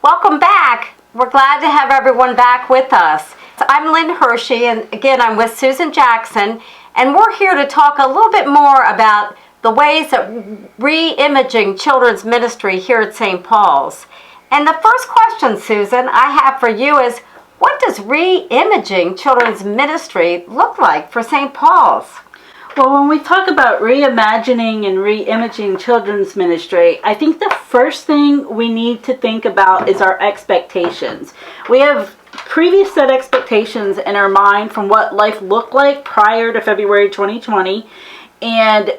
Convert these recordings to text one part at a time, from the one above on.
Welcome back. We're glad to have everyone back with us. So I'm Lynne Hershey, and again, I'm with Susan Jackson, and we're here to talk a little bit more about the ways that Reimaging Children's Ministry here at St. Paul's. And the first question, Susan, I have for you is, what does Reimaging Children's Ministry look like for St. Paul's? Well, when we talk about reimagining and reimaging children's ministry, I think the first thing we need to think about is our expectations. We have previous set expectations in our mind from what life looked like prior to February 2020, and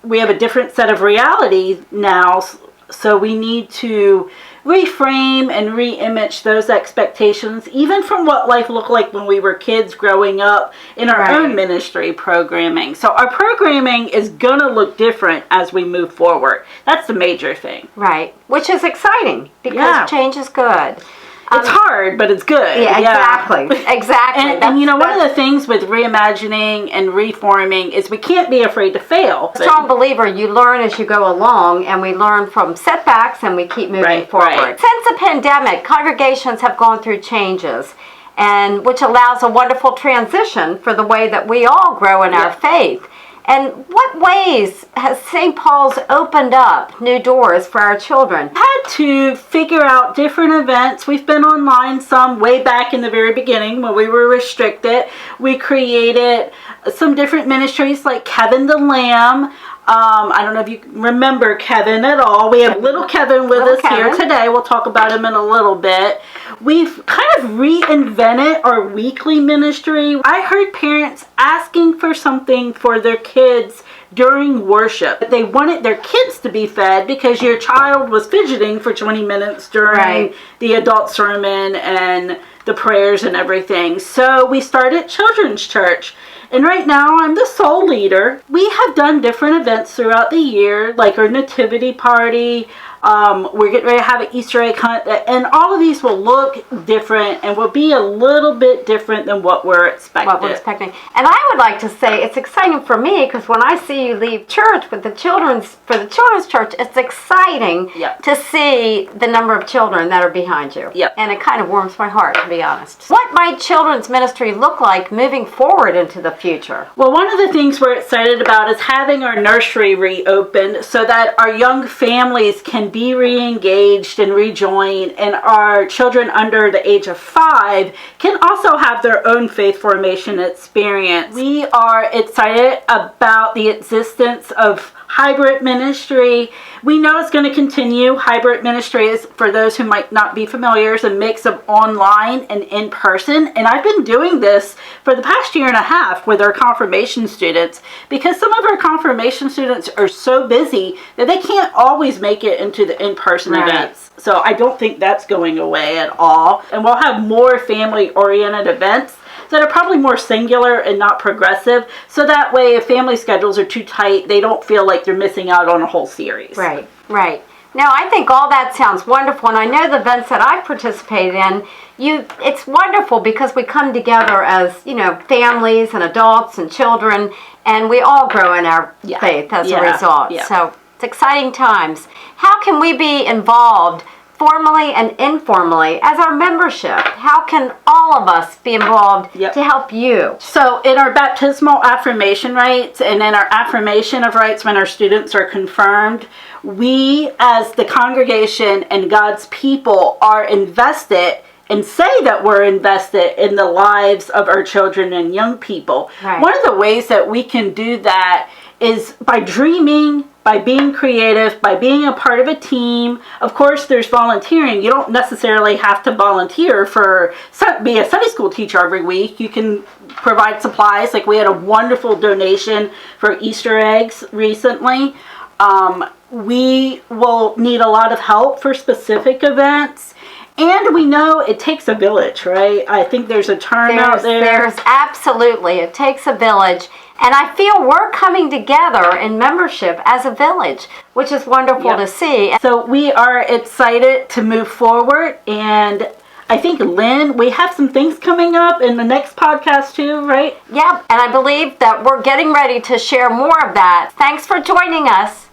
we have a different set of realities now, so we need to reframe and reimage those expectations, even from what life looked like when we were kids growing up in our own ministry programming. So our programming is going to look different as we move forward. That's the major thing. Right, which is exciting because change is good. It's hard, but it's good. Yeah, exactly. Exactly. And you know, one of the things with reimagining and reforming is we can't be afraid to fail. Strong believer, you learn as you go along, and we learn from setbacks and we keep moving forward. Right. Since the pandemic, congregations have gone through changes, and which allows a wonderful transition for the way that we all grow in our faith. And what ways has St. Paul's opened up new doors for our children? Had to figure out different events. We've been online some way back in the very beginning when we were restricted. We created some different ministries like Kevin the Lamb. I don't know if you remember Kevin at all. We have little Kevin with us here today. We'll talk about him in a little bit. We've kind of reinvented our weekly ministry. I heard parents asking for something for their kids during worship. They wanted their kids to be fed because your child was fidgeting for 20 minutes during the adult sermon and the prayers and everything. So we started Children's Church. And right now, I'm the sole leader. We have done different events throughout the year, like our nativity party. We're getting ready to have an Easter egg hunt. And all of these will look different and will be a little bit different than what we're expecting. And I would like to say it's exciting for me because when I see you leave church for the children's church, it's exciting to see the number of children that are behind you. And it kind of warms my heart, to be honest. What might children's ministry look like moving forward into the future? Well, one of the things we're excited about is having our nursery reopened so that our young families can be re-engaged and rejoin, and our children under the age of 5 can also have their own faith formation experience. We are excited about the existence of hybrid ministry. We know it's going to continue. Hybrid ministry is, for those who might not be familiar, is a mix of online and in-person. And I've been doing this for the past year and a half with our confirmation students because some of our confirmation students are so busy that they can't always make it into the in-person events. So I don't think that's going away at all. And we'll have more family-oriented events that are probably more singular and not progressive. So that way, if family schedules are too tight, they don't feel like they're missing out on a whole series. Right. Now, I think all that sounds wonderful, and I know the events that I've participated in, it's wonderful because we come together as, families and adults and children, and we all grow in our faith as a result. So it's exciting times. How can we be involved formally and informally as our membership? How can all of us be involved to help you? So in our baptismal affirmation rites and in our affirmation of rites when our students are confirmed, we as the congregation and God's people are invested and say that we're invested in the lives of our children and young people. One of the ways that we can do that is by dreaming, by being creative, by being a part of a team. Of course, there's volunteering. You don't necessarily have to volunteer be a Sunday school teacher every week. You can provide supplies. Like we had a wonderful donation for Easter eggs recently. We will need a lot of help for specific events. And we know it takes a village, right? I think there's a term out there. There's absolutely. It takes a village. And I feel we're coming together in membership as a village, which is wonderful to see. So we are excited to move forward. And I think, Lynn, we have some things coming up in the next podcast too, right? Yep. And I believe that we're getting ready to share more of that. Thanks for joining us.